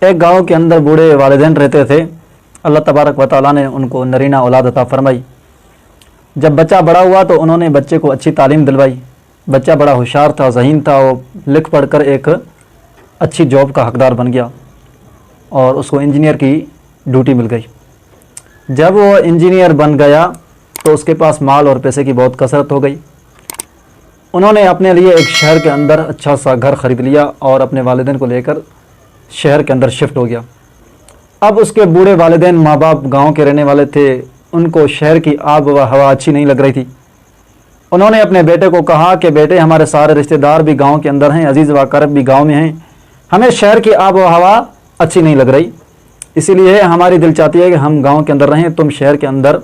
ایک گاؤں کے اندر بوڑھے والدین رہتے تھے. اللہ تبارک و تعالیٰ نے ان کو نرینہ اولاد عطا فرمائی. جب بچہ بڑا ہوا تو انہوں نے بچے کو اچھی تعلیم دلوائی. بچہ بڑا ہوشیار تھا, ذہین تھا, وہ لکھ پڑھ کر ایک اچھی جاب کا حقدار بن گیا اور اس کو انجینئر کی ڈیوٹی مل گئی. جب وہ انجینئر بن گیا تو اس کے پاس مال اور پیسے کی بہت کثرت ہو گئی. انہوں نے اپنے لیے ایک شہر کے اندر اچھا سا گھر خرید لیا اور اپنے والدین کو لے کر شہر کے اندر شفٹ ہو گیا. اب اس کے بوڑھے والدین ماں باپ گاؤں کے رہنے والے تھے, ان کو شہر کی آب و ہوا اچھی نہیں لگ رہی تھی. انہوں نے اپنے بیٹے کو کہا کہ بیٹے ہمارے سارے رشتہ دار بھی گاؤں کے اندر ہیں, عزیز و اقارب بھی گاؤں میں ہیں, ہمیں شہر کی آب و ہوا اچھی نہیں لگ رہی, اسی لیے ہماری دل چاہتی ہے کہ ہم گاؤں کے اندر رہیں, تم شہر کے اندر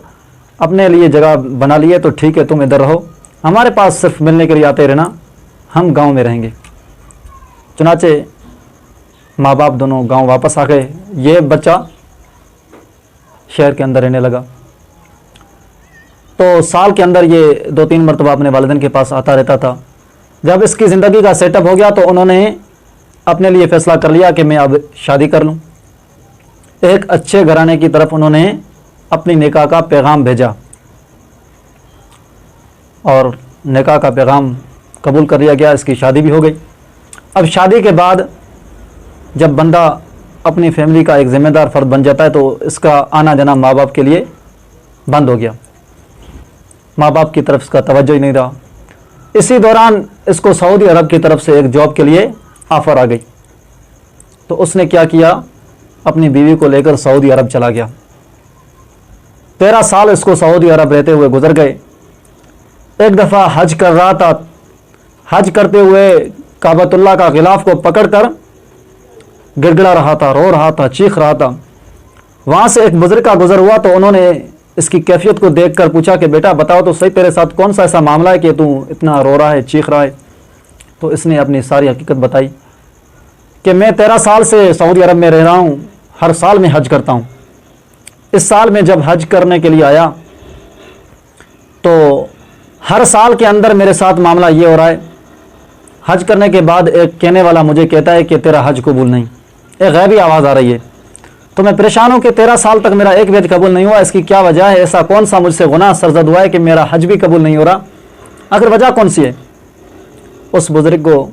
اپنے لیے جگہ بنا لیے تو ٹھیک ہے, تم ادھر رہو, ہمارے پاس صرف ملنے کے لیے آتے رہنا, ہم گاؤں میں رہیں گے. چنانچہ ماں باپ دونوں گاؤں واپس آ گئے. یہ بچہ شہر کے اندر رہنے لگا. تو سال کے اندر یہ 2-3 مرتبہ اپنے والدین کے پاس آتا رہتا تھا. جب اس کی زندگی کا سیٹ اپ ہو گیا تو انہوں نے اپنے لیے فیصلہ کر لیا کہ میں اب شادی کر لوں. ایک اچھے گھرانے کی طرف انہوں نے اپنی نکاح کا پیغام بھیجا اور نکاح کا پیغام قبول کر لیا گیا. اس کی شادی بھی ہو گئی. اب شادی کے بعد جب بندہ اپنی فیملی کا ایک ذمہ دار فرد بن جاتا ہے تو اس کا آنا جانا ماں باپ کے لیے بند ہو گیا. ماں باپ کی طرف اس کا توجہ ہی نہیں رہا. اسی دوران اس کو سعودی عرب کی طرف سے ایک جاب کے لیے آفر آ گئی. تو اس نے کیا کیا, اپنی بیوی کو لے کر سعودی عرب چلا گیا. 13 سال اس کو سعودی عرب رہتے ہوئے گزر گئے. ایک دفعہ حج کر رہا تھا. حج کرتے ہوئے کعبۃ اللہ کا غلاف کو پکڑ کر گڑ گڑا رہا تھا, رو رہا تھا, چیخ رہا تھا. وہاں سے ایک بزرگ کا گزر ہوا تو انہوں نے اس کی کیفیت کو دیکھ کر پوچھا کہ بیٹا بتاؤ تو صحیح, تیرے ساتھ کون سا ایسا معاملہ ہے کہ تو اتنا رو رہا ہے, چیخ رہا ہے. تو اس نے اپنی ساری حقیقت بتائی کہ میں 13 سال سے سعودی عرب میں رہ رہا ہوں, ہر سال میں حج کرتا ہوں. اس سال میں جب حج کرنے کے لیے آیا تو ہر سال کے اندر میرے ساتھ معاملہ یہ ہو رہا ہے. حج کرنے کے بعد ایک کہنے والا مجھے کہتا ہے کہ تیرا حج قبول نہیں. ایک غیبی آواز آ رہی ہے. تو میں پریشان ہوں کہ 13 سال تک میرا ایک بھی حج قبول نہیں ہوا, اس کی کیا وجہ ہے؟ ایسا کون سا مجھ سے گناہ سرزد ہوا ہے کہ میرا حج بھی قبول نہیں ہو رہا؟ آخر وجہ کون سی ہے؟ اس بزرگ کو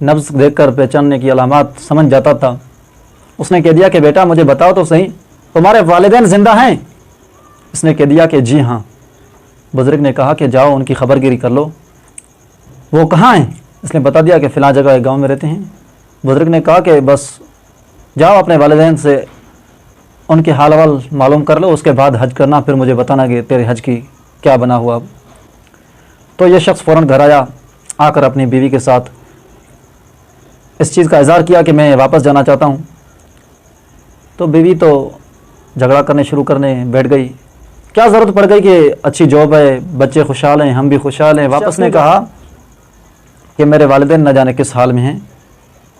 نبض دیکھ کر پہچاننے کی علامات سمجھ جاتا تھا. اس نے کہہ دیا کہ بیٹا مجھے بتاؤ تو صحیح, تمہارے والدین زندہ ہیں؟ اس نے کہہ دیا کہ جی ہاں. بزرگ نے کہا کہ جاؤ ان کی خبر گیری کر لو. وہ کہاں ہیں؟ اس نے بتا دیا کہ فلاں جگہ ایک گاؤں میں رہتے ہیں. بزرگ نے کہا کہ بس جاؤ اپنے والدین سے ان کے حال احوال معلوم کر لو, اس کے بعد حج کرنا, پھر مجھے بتانا کہ تیرے حج کی کیا بنا ہوا. تو یہ شخص فوراً گھر آیا, آ کر اپنی بیوی کے ساتھ اس چیز کا اظہار کیا کہ میں واپس جانا چاہتا ہوں. تو بیوی تو جھگڑا کرنے شروع کرنے بیٹھ گئی. کیا ضرورت پڑ گئی کہ اچھی جاب ہے, بچے خوشحال ہیں, ہم بھی خوشحال ہیں. واپس نے کہا کہ میرے والدین نہ جانے کس حال میں ہیں,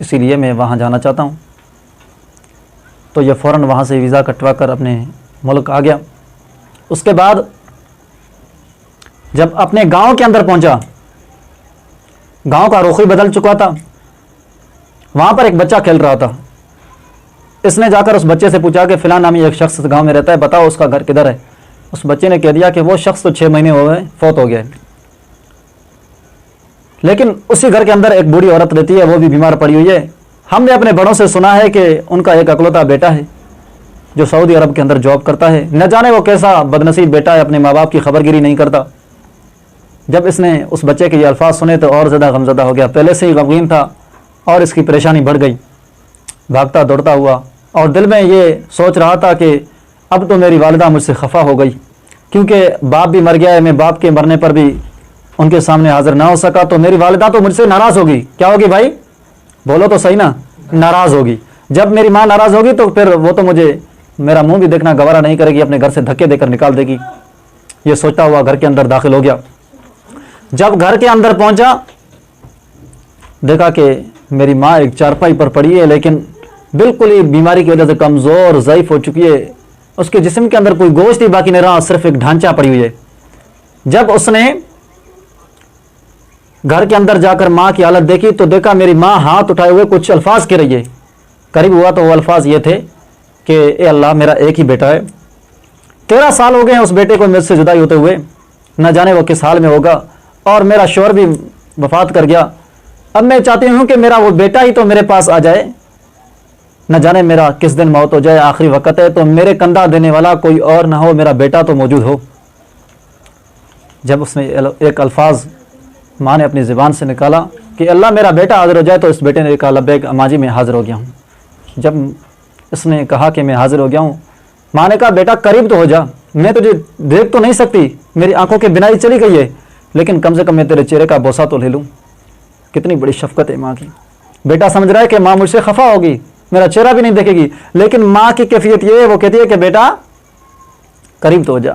اسی لیے میں وہاں جانا چاہتا ہوں. تو یہ فوراً وہاں سے ویزا کٹوا کر اپنے ملک آ گیا. اس کے بعد جب اپنے گاؤں کے اندر پہنچا, گاؤں کا رخ ہی بدل چکا تھا. وہاں پر ایک بچہ کھیل رہا تھا. اس نے جا کر اس بچے سے پوچھا کہ فلاں نامی ایک شخص گاؤں میں رہتا ہے, بتاؤ اس کا گھر کدھر ہے؟ اس بچے نے کہہ دیا کہ وہ شخص تو 6 مہینے ہو گئے فوت ہو گیا ہے, لیکن اسی گھر کے اندر ایک بوڑھی عورت رہتی ہے, وہ بھی بیمار پڑی ہوئی ہے. ہم نے اپنے بڑوں سے سنا ہے کہ ان کا ایک اکلوتا بیٹا ہے جو سعودی عرب کے اندر جاب کرتا ہے. نہ جانے وہ کیسا بدنصیب بیٹا ہے, اپنے ماں باپ کی خبر گیری نہیں کرتا. جب اس نے اس بچے کے یہ الفاظ سنے تو اور زیادہ غمزدہ ہو گیا. پہلے سے ہی غمگین تھا اور اس کی پریشانی بڑھ گئی. بھاگتا دوڑتا ہوا اور دل میں یہ سوچ رہا تھا کہ اب تو میری والدہ مجھ سے خفا ہو گئی, کیونکہ باپ بھی مر گیا ہے. میں باپ کے مرنے پر بھی ان کے سامنے حاضر نہ ہو سکا, تو میری والدہ تو مجھ سے ناراض ہوگی. کیا ہوگی بھائی, بولو تو صحیح نا, ناراض ہوگی. جب میری ماں ناراض ہوگی تو پھر وہ تو مجھے میرا منہ بھی دیکھنا گوارا نہیں کرے گی, اپنے گھر سے دھکے دے کر نکال دے گی. یہ سوچتا ہوا گھر کے اندر داخل ہو گیا. جب گھر کے اندر پہنچا دیکھا کہ میری ماں ایک چارپائی پر پڑی ہے, لیکن بالکل ہی بیماری کی وجہ سے کمزور ضعیف ہو چکی ہے. اس کے جسم کے اندر کوئی گوشت ہی باقی نہیں رہا, صرف ایک ڈھانچہ پڑی ہوئی ہے. جب اس نے گھر کے اندر جا کر ماں کی حالت دیکھی تو دیکھا میری ماں ہاتھ اٹھائے ہوئے کچھ الفاظ کہہ رہی ہے. قریب ہوا تو وہ الفاظ یہ تھے کہ اے اللہ میرا ایک ہی بیٹا ہے، 13 سال ہو گئے ہیں اس بیٹے کو مجھ سے جدائی ہوتے ہوئے، نہ جانے وہ کس حال میں ہوگا، اور میرا شوہر بھی وفات کر گیا، اب میں چاہتی ہوں کہ میرا وہ بیٹا ہی تو میرے پاس آ جائے، نہ جانے میرا کس دن موت ہو جائے، آخری وقت ہے، تو میرے کندھا دینے والا کوئی اور نہ ہو، میرا بیٹا تو موجود ہو۔ جب اس نے ایک الفاظ ماں نے اپنی زبان سے نکالا کہ اللہ میرا بیٹا حاضر ہو جائے، تو اس بیٹے نے کہا لبیک اماں جی میں حاضر ہو گیا ہوں۔ جب اس نے کہا کہ میں حاضر ہو گیا ہوں، ماں نے کہا بیٹا قریب تو ہو جا، میں تجھے دیکھ تو نہیں سکتی، میری آنکھوں کی بینائی چلی گئی ہے، لیکن کم سے کم میں تیرے چہرے کا بوسہ تو لے لوں۔ کتنی بڑی شفقت ہے ماں کی۔ بیٹا سمجھ رہا ہے کہ ماں مجھ سے خفا ہوگی، میرا چہرہ بھی نہیں دیکھے گی، لیکن ماں کی کیفیت یہ ہے، وہ کہتی ہے کہ بیٹا قریب تو ہو جا۔